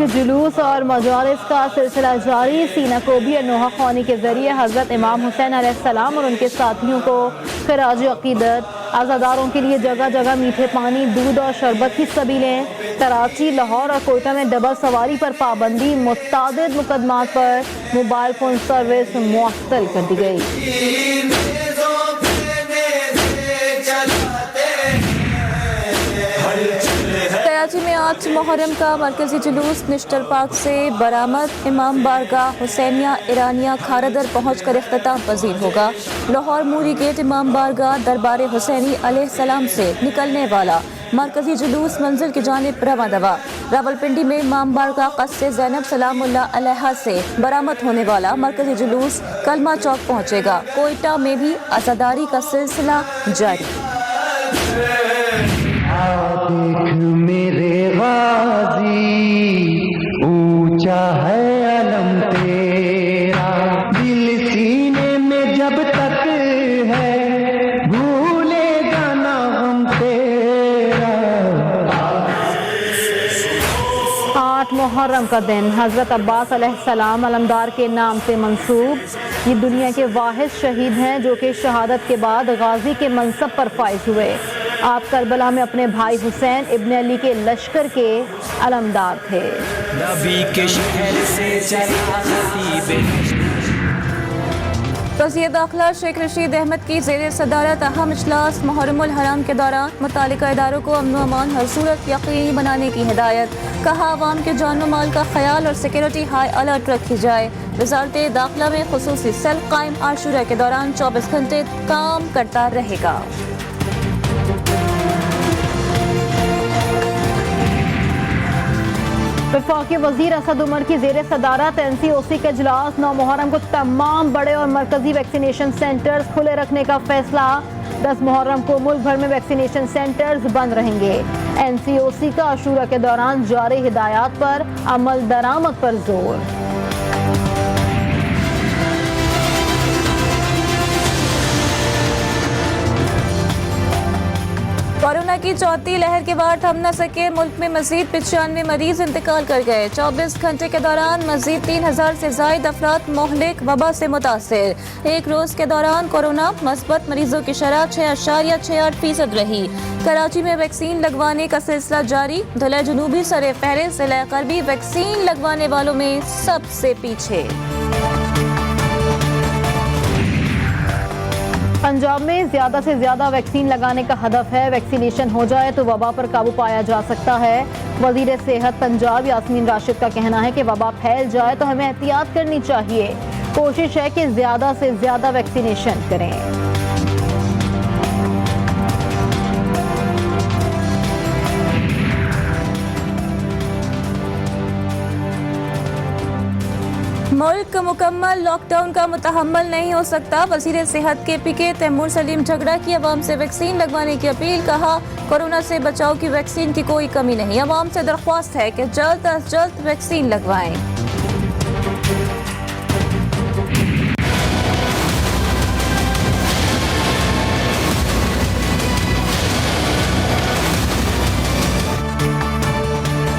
जुलूस और मजालिस का सिलसिला जारी। सीना कोबी और नोहा ख्वानी के जरिए हज़रत इमाम हुसैन अलैहिस्सलाम और उनके साथियों को खराज अकीदत। आज़ादारों के लिए जगह जगह मीठे पानी, दूध और शरबत की सबीलें। कराची, लाहौर और कोयटा में डबल सवारी पर पाबंदी। मुतअद्दिद मुकदमात पर मोबाइल फ़ोन सर्विस मुअत्तल कर दी गई। कराची में 8 मुहर्रम का मरकजी जुलूस निश्तर पार्क से बरामद। इमाम बारगाह हुसैनिया ईरानिया खारदर पहुंचकर इख्तिताम पजीर होगा। लाहौर मूरी गेट इमाम बारगाह दरबार हुसैनी अलैहिस्सलाम से निकलने वाला मरकजी जुलूस मंजिल की जानिब रवा दवा। रावलपिंडी में इमाम बारगाह क़स्र ज़ैनब सलामुल्लाह अलैहा से बरामद होने वाला मरकजी जुलूस कलमा चौक पहुंचेगा। कोयटा में भी आज़ादारी का सिलसिला जारी। देख मेरे गाजी, ऊंचा है अलम तेरा, दिल सीने में जब तक है, भूलेगा ना हम तेरा। 8 मुहर्रम का दिन हज़रत अब्बास अलैहिस्सलाम अलमदार के नाम से मंसूब। ये दुनिया के वाहिद शहीद हैं जो कि शहादत के बाद गाजी के मनसब पर फाइज हुए। आप करबला में अपने भाई हुसैन इब्न अली के लश्कर के अलमदार थे। नबी के शहर से चला वज़ीर दाखिला शेख रशीद अहमद की ज़ेर सदारत अहम इजलास। मुहर्रमुल हराम के दौरान मुतालिका इदारों को अमन व अमान हर सूरत यकीनी बनाने की हिदायत। कहा आवाम के जान व माल का ख्याल और सिक्योरिटी हाई अलर्ट रखी जाए। वज़ारत दाखिला में खुसूसी सेल कायम आशूरा के दौरान 24 घंटे काम करता रहेगा। वफाकी वज़ीर असद उमर की ज़ेर सदारत NCOC का इजलास। 9 मुहर्रम को तमाम बड़े और मरकजी वैक्सीनेशन सेंटर्स खुले रखने का फैसला। 10 मुहर्रम को मुल्क भर में वैक्सीनेशन सेंटर्स बंद रहेंगे। NCOC का आशूरा के दौरान जारी हिदायत पर अमल दरामद पर जोर। कोरोना की चौथी लहर के बाद थम न सके मुल्क में मजीद 95 मरीज इंतकाल कर गए। 24 घंटे के दौरान मजीद 3000 से जायद अफराद मोहलिक वबा से मुतासिर। एक रोज के दौरान कोरोना मस्बत मरीजों की शरह 6.68% रही। कराची में वैक्सीन लगवाने का सिलसिला जारी। धुलाई जनूबी सरे फहरिस्त, जिला करबी वैक्सीन लगवाने वालों में सबसे पीछे। पंजाब में ज्यादा से ज्यादा वैक्सीन लगाने का हदफ है। वैक्सीनेशन हो जाए तो वबा पर काबू पाया जा सकता है। वजीर सेहत पंजाब यास्मीन राशिद का कहना है कि वबा फैल जाए तो हमें एहतियात करनी चाहिए। कोशिश है कि ज्यादा से ज्यादा वैक्सीनेशन करें। मुल्क मुकम्मल लॉकडाउन का मुतहम्मल नहीं हो सकता। वज़ीर सेहत KPK तैमूर सलीम झगड़ा की अवाम से वैक्सीन लगवाने की अपील। कहा कोरोना से बचाव की वैक्सीन की कोई कमी नहीं। अवाम से दरख्वास्त है कि जल्द अज जल्द वैक्सीन लगवाएं।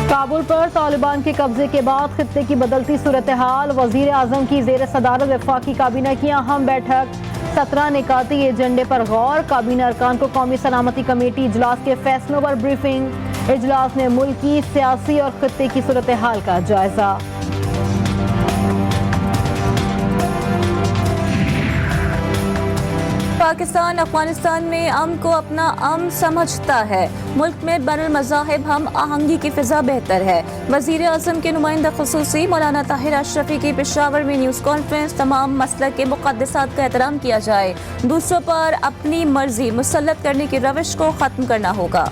काबुल पर तालिबान के कब्जे के बाद खित्ते की बदलती सूरत हाल। वजीर आजम की ज़ेर सदारत वफाकी काबीना की अहम बैठक। 17 निकाती एजेंडे पर गौर। काबीना अरकान को कौमी सलामती कमेटी इजलास के फैसलों पर ब्रीफिंग। इजलास में मुल्की, सियासी और खित्ते की सूरत हाल का जायजा। पाकिस्तान अफगानिस्तान में अमन को अपना अमन समझता है। मुल्क में बैनुल मज़ाहिब हम आहंगी की फिजा बेहतर है। वज़ीर आज़म के नुमाइंदा ख़ुसूसी मौलाना ताहिर अशरफी की पेशावर में न्यूज़ कॉन्फ्रेंस। तमाम मसलक के मुक़द्दसात का एहतराम किया जाए। दूसरों पर अपनी मर्जी मुसल्लत करने की रविश को ख़त्म करना होगा।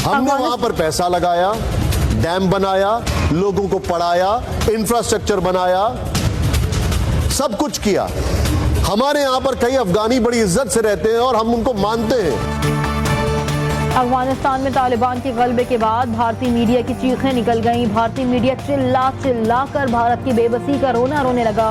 हमने वहाँ पर पैसा लगाया, डैम बनाया, लोगों को पढ़ाया, इंफ्रास्ट्रक्चर बनाया, सब कुछ किया। हमारे यहाँ पर कई अफगानी बड़ी इज्जत से रहते हैं और हम उनको मानते हैं। अफगानिस्तान में तालिबान के गलबे के बाद भारतीय मीडिया की चीखें निकल गईं। भारतीय मीडिया चिल्ला चिल्ला कर भारत की बेबसी का रोना रोने लगा।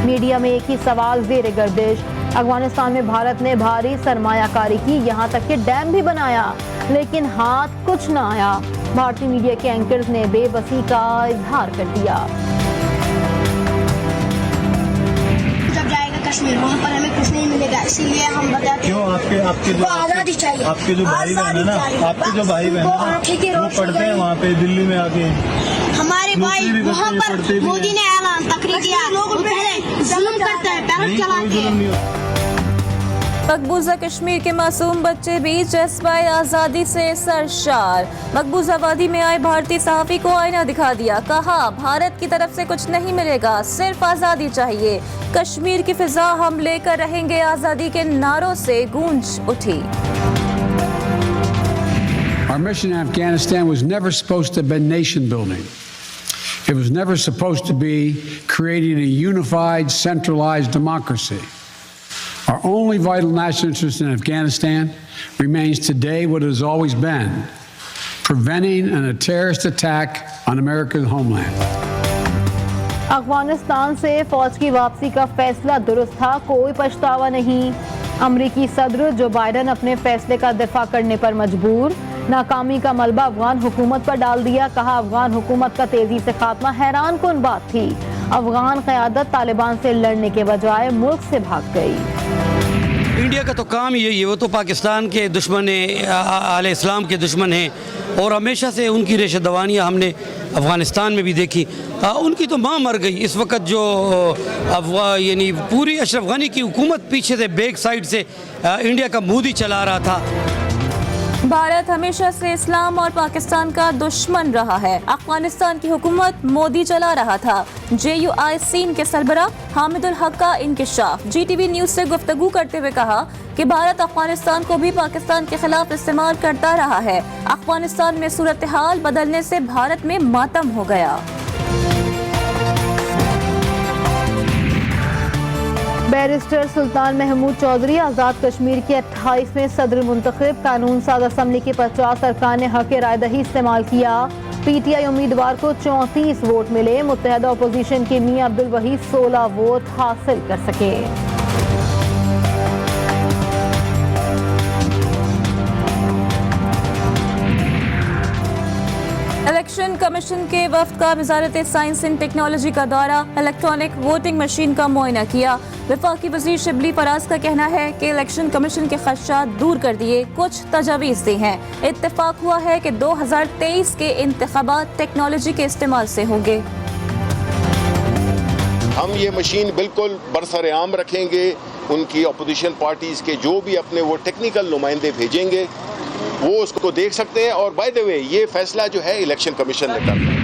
मीडिया में एक ही सवाल ज़ेर गर्दिश। अफगानिस्तान में भारत ने भारी सरमायाकारी की, यहाँ तक कि डैम भी बनाया, लेकिन हाथ कुछ न आया। भारतीय मीडिया के एंकर्स ने बेबसी का इजहार कर दिया। जब जाएगा कश्मीर वहाँ पर हमें कुछ नहीं मिलेगा, इसीलिए हम बताते हैं क्यों आपके जो आज़ादी चाहिए। आपके जो भाई बहन है ना, आपके जो भाई बहन है ना, वो पढ़ते हैं वहाँ पे दिल्ली में आके। हमारे भाई वहाँ पर मोदी ने ऐलान तकरीर किया, लोग पहले जुल्म करते हैं, पैरट चलाते हैं। मकबूजा कश्मीर के मासूम बच्चे भी जज्बाए आज़ादी से सरशार। मकबूजा वादी में आए भारतीय सहाफ़ी को आईना दिखा दिया, कहा भारत की तरफ से कुछ नहीं मिलेगा, सिर्फ आज़ादी चाहिए। कश्मीर की फिजा हम लेकर रहेंगे आज़ादी के नारों से गूंज उठी। Our mission in Afghanistan was never supposed to have been nation building. It was never supposed to be creating a unified, centralized democracy. Our only vital national interest in Afghanistan remains today what it has always been, preventing a terrorist attack on America's homeland. Afghanistan से फौज की वापसी का फैसला दुरुस्त था, कोई पछतावा नहीं। अमरीकी सदर जो बाइडन अपने फैसले का दिफा करने पर मजबूर। नाकामी का मलबा अफगान हुकूमत पर डाल दिया, कहा अफगान हुकूमत का तेजी से खात्मा हैरान कुन बात थी। अफगान क़यादत तालिबान से लड़ने के बजाय मुल्क से भाग गई। इंडिया का तो काम यही है, वो तो पाकिस्तान के दुश्मन है, आले इस्लाम के दुश्मन हैं और हमेशा से उनकी रेश दवानियाँ हमने अफ़गानिस्तान में भी देखी। उनकी तो माँ मर गई। इस वक्त जो यानी पूरी अशरफ गनी की हुकूमत पीछे से बैक साइड से इंडिया का मोदी चला रहा था। भारत हमेशा से इस्लाम और पाकिस्तान का दुश्मन रहा है। अफगानिस्तान की हुकूमत मोदी चला रहा था। JUI सीन के सरबरा हामिदुल हक का इंकिशाफ। GTV न्यूज से गुफ्तगू करते हुए कहा कि भारत अफगानिस्तान को भी पाकिस्तान के खिलाफ इस्तेमाल करता रहा है। अफगानिस्तान में सूरत हाल बदलने से भारत में मातम हो गया। बैरिस्टर सुल्तान महमूद चौधरी आज़ाद कश्मीर के 28वें सदर मुंतखब। कानून साज असम्बली के 50 अरकान ने हक राय दही इस्तेमाल किया। PTI उम्मीदवार को 34 वोट मिले। मुत्तहदा अपोजिशन के मियां अब्दुल वहीद 16 वोट हासिल कर सके। इलेक्शन कमीशन के वफ्द का वजारत साइंस एंड टेक्नोलॉजी का दौरा। इलेक्ट्रॉनिक वोटिंग मशीन का मुआयना किया। वफाकी वजीर शिबली फराज का कहना है कि इलेक्शन कमीशन के खदशात दूर कर दिए, कुछ तजावीज़ दी हैं। इत्तेफाक हुआ है कि 2023 के इंतखाबात टेक्नोलॉजी के इस्तेमाल से होंगे। हम ये मशीन बिल्कुल बरसर-ए-आम रखेंगे। उनकी अपोजिशन पार्टीज़ के जो भी अपने वो टेक्निकल नुमाइंदे भेजेंगे वो उसको देख सकते हैं। और बाय द वे ये फैसला जो है इलेक्शन कमीशन ने करना है।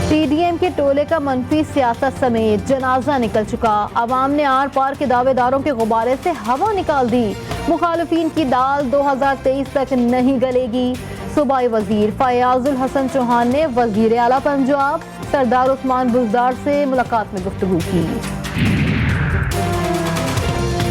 TDM के टोले का मनफी सियासत समेत जनाजा निकल चुका। अवाम ने आर पार के दावेदारों के गुब्बारे से हवा निकाल दी। मुखालिफिन की दाल 2023 तक नहीं गलेगी। सूबाई वजीर फयाजुल हसन चौहान ने वजीर आला पंजाब सरदार उस्मान बुज़दार से मुलाकात में गुफ्तगू की।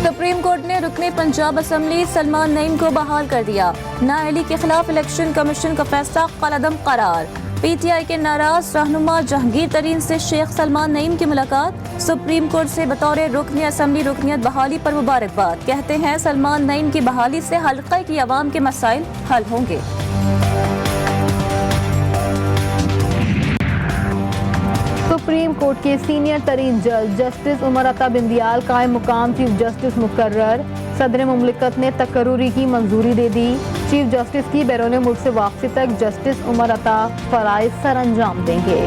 सुप्रीम कोर्ट ने रुकने पंजाब असम्बली सलमान नईम को बहाल कर दिया। नाअहली के खिलाफ इलेक्शन कमीशन का फैसला कलअदम करार। PTI के नाराज रहनुमा जहांगीर तरीन से शेख सलमान नईम की मुलाकात। सुप्रीम कोर्ट से बतौर रुकने असम्बली रुकनियत बहाली पर मुबारकबाद। कहते हैं सलमान नईम की बहाली से हल्का की आवाम के मसाइल हल होंगे। सुप्रीम कोर्ट के सीनियर तरीन जज जस्टिस उमर अता बिंदियाल कायम मुकाम चीफ जस्टिस मुकर्रर। सदर मुमलिकत ने तकर्रुरी की मंजूरी दे दी। चीफ जस्टिस की बैरून मुल्क से वापसी तक जस्टिस उमर अता फराइज सर अंजाम देंगे।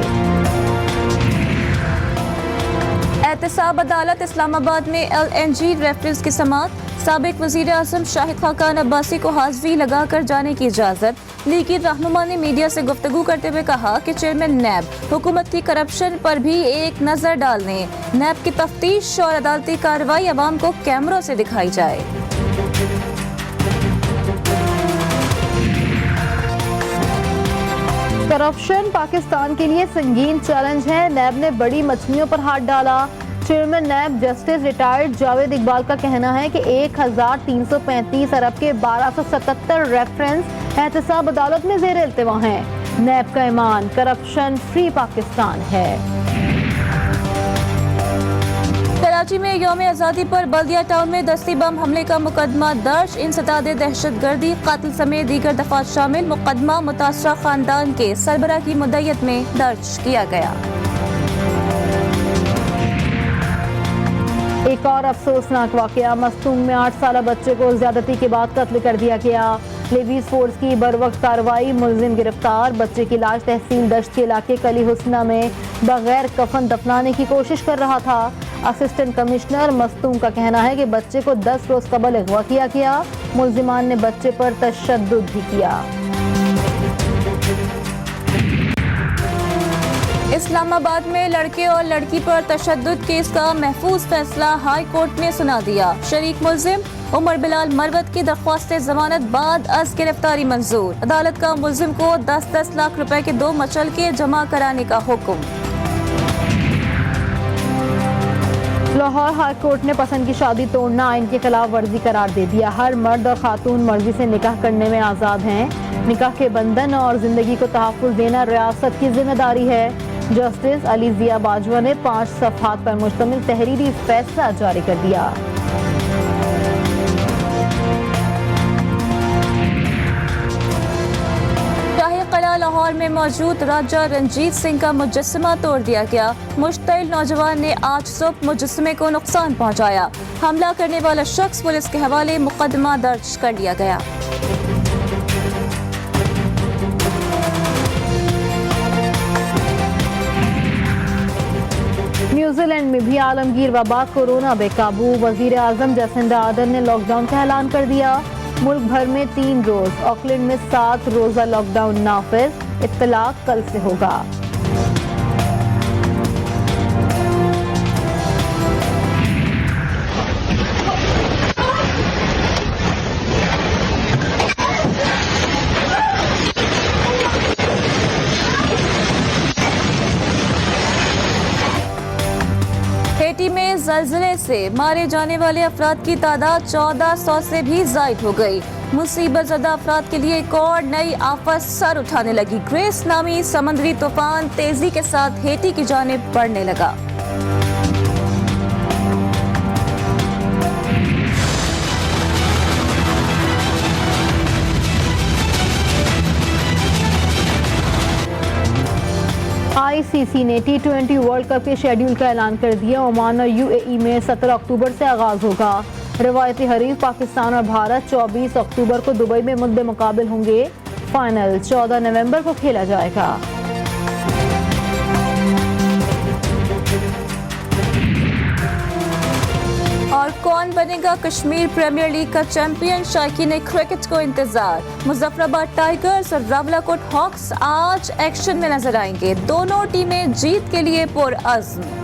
एहतसाब अदालत इस्लामाबाद में LNG रेफरेंस की समाअत। साबिक वजीर आज़म शाहिद खाकान अब्बासी को हाज़री लगाकर जाने की इजाज़त। लीगी रहनुमा ने मीडिया से गुफ्तगू करते हुए कहा कि चेयरमैन नैब हुकूमत की करप्शन पर भी एक नज़र डाल दें। नैब की तफ्तीश और अदालती कार्रवाई अवाम को कैमरों से दिखाई जाए। करप्शन पाकिस्तान के लिए संगीन चैलेंज है। नैब ने बड़ी मछलियों पर हाथ डाला। Chairman NAB justice retired Javed Iqbal का कहना है कि 1335 अरब के 1277 रेफरेंस एहतसाब अदालत में ज़ेर इल्तिवा हैं। नैब का ईमान करप्शन फ्री पाकिस्तान है। कराची में यौम आज़ादी पर बल्दिया टाउन में दस्ती बम हमले का मुकदमा दर्ज। इंसदादे दहशतगर्दी कत्ल समेत दीगर दफात शामिल मुकदमा मुतासरा खानदान के सरबरा की मुद्दत में दर्ज किया गया। एक और अफसोसनाक वाकया, मस्तूंग में 8 साल बच्चे को ज्यादती के बाद कत्ल कर दिया गया। लेवीज फोर्स की बरवक्त कार्रवाई, मुलजिम गिरफ्तार। बच्चे की लाश तहसील दश्त के इलाके कली हुस्ना में बगैर कफन दफनाने की कोशिश कर रहा था। असिस्टेंट कमिश्नर मस्तूंग का कहना है कि बच्चे को 10 रोज कबल अगवा किया गया। मुलजिमान ने बच्चे पर तशद्दुद भी किया। इस्लामाबाद में लड़के और लड़की पर तशद्दुद केस का महफूज फैसला हाई कोर्ट ने सुना दिया। शरीक मुलजिम उमर बिलाल मरवत की दरख्वास्त जमानत बाद अज गिरफ्तारी मंजूर। अदालत का मुलजिम को 10-10 लाख रुपए के 2 मचलके जमा कराने का हुक्म। लाहौर हाई कोर्ट ने पसंद की शादी तोड़ना आइन के खिलाफ वर्जी करार दे दिया। हर मर्द और खातून मर्जी से निकाह करने में आज़ाद हैं। निकाह के बंधन और जिंदगी को तहफ़्फ़ुज़ देना रियासत की जिम्मेदारी है। जस्टिस अली जिया बाजवा ने 5 सफ़हात पर मुश्तमिल तहरीरी फैसला जारी कर दिया। लाहौर में मौजूद राजा रंजीत सिंह का मुजस्समा तोड़ दिया गया। मुश्तइल नौजवान ने आज सुबह मुजस्समे को नुकसान पहुंचाया। हमला करने वाला शख्स पुलिस के हवाले मुकदमा दर्ज कर लिया गया। न्यूजीलैंड में भी आलमगीर वबा कोरोना बेकाबू। वजीर आजम जसिंदा आर्डर्न ने लॉकडाउन का ऐलान कर दिया। मुल्क भर में 3 रोज, ऑकलैंड में 7 रोजा लॉकडाउन नाफिज। इत्तलाक कल से होगा। हेटी में ज़लज़ले से मारे जाने वाले अफराद की तादाद 1400 से भी ज़ायद हो गई। मुसीबत ज़दा अफराद के लिए एक और नई आफत सर उठाने लगी। ग्रेस नामी समुद्री तूफान तेजी के साथ हेटी की जानिब बढ़ने लगा। आईसीसी ने T20 वर्ल्ड कप के शेड्यूल का ऐलान कर दिया। ओमान और यूएई में 17 अक्टूबर से आगाज होगा। रवायती हरीफ पाकिस्तान और भारत 24 अक्टूबर को दुबई में मुद्दे मुकाबिल होंगे। फाइनल 14 नवंबर को खेला जाएगा। और कौन बनेगा कश्मीर प्रीमियर लीग का चैंपियन? शायकीन क्रिकेट को इंतजार। मुजफ्फराबाद टाइगर्स और रावलाकोट हॉक्स आज एक्शन में नजर आएंगे। दोनों टीमें जीत के लिए पुरअज़्म।